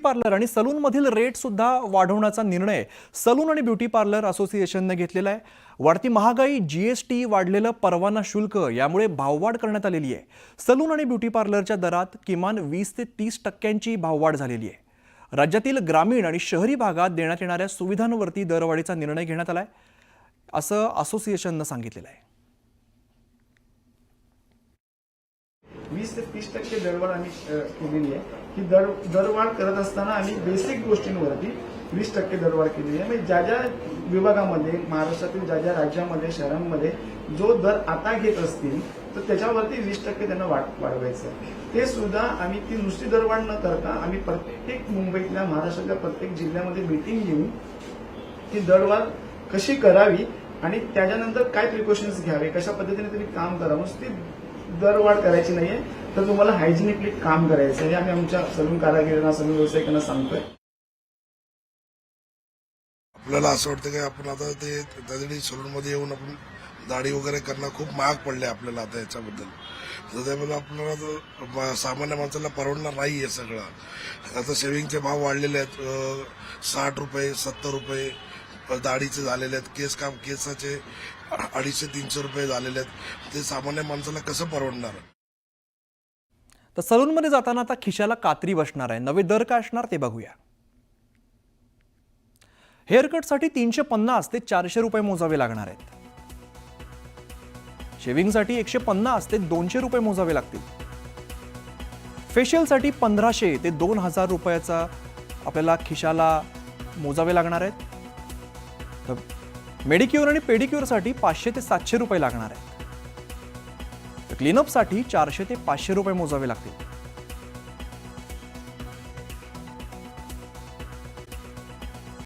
Parlour आणि सलूनमधील rate सुद्धा वाढवण्याचा निर्णय सलून आणि ब्युटी पार्लर असोसिएशनने घेतलेला आहे। वाढती महागाई, जीएसटी, वाढलेलं परवाना शुल्क यामुळे भाववाढ करण्यात आलेली आहे। सलून आणि ब्युटी पार्लरच्या दरात किमान 20 ते 30% भाववाढ झालेली आहे। राज्यातील ग्रामीण आणि शहरी भागात देण्यात येणाऱ्या सुविधांवरती दरवाढीचा निर्णय घेण्यात आलाय, असं असोसिएशननं सांगितलेलं आहे। 20 ते 30% दरवाढ आम्ही केलेली आहे। ही दरवाढ करत असताना आम्ही बेसिक गोष्टींवरती 20% दरवाढ केलेली आहे। म्हणजे ज्या विभागामध्ये, महाराष्ट्रातील ज्या राज्यामध्ये, शहरांमध्ये जो दर आता घेत असतील तर त्याच्यावरती 20% त्यांना वाढवायचं आहे। ते सुद्धा आम्ही ती नुसती दरवाढ न करता आम्ही प्रत्येक मुंबईतल्या, महाराष्ट्रातल्या प्रत्येक जिल्ह्यामध्ये मीटिंग घेऊन ती दरवाढ कशी करावी आणि त्याच्यानंतर काय प्रिकॉशन्स घ्यावे, कशा पद्धतीने तुम्ही काम करावं, नुसती दरवाढ करायची नाहीये, तर तुम्हाला हायजिनिकली काम करायचं आहे। हे आम्ही आमच्या सलून कारागिरांना, सलून व्यावसायिकांना सांगतोय। आपल्याला असं वाटतं की आपण आता ते त्यासाठी सलूनमध्ये येऊन आपण दाढी वगैरे करणं खूप महाग पडले आपल्याला आता याच्याबद्दल। तर त्यामुळे आपल्याला सामान्य माणसाला परवडणार नाही आहे सगळं। आता शेविंगचे भाव वाढलेले आहेत, 60 रुपये, 70 रुपये दाढीचे झालेले आहेत, केसाचे 250-300 रुपये झालेले आहेत। ते सामान्य माणसाला कसं परवडणार? तर सलूनमध्ये जाताना आता खिशाला कात्री बसणार आहे। नवे दर काय असणार ते बघूया। हेअरकटसाठी 350 ते 400 रुपये मोजावे लागणार आहेत। शेविंगसाठी 150 ते 200 रुपये मोजावे लागतील। फेशियलसाठी 1500 ते 2000 रुपयाचा आपल्याला खिशाला मोजावे लागणार आहेत। तर मेडिक्युअर आणि पेडिक्युअरसाठी 500 ते 700 रुपये लागणार आहेत। क्लीनअपसाठी 400 ते 500 रुपये मोजावे लागतील।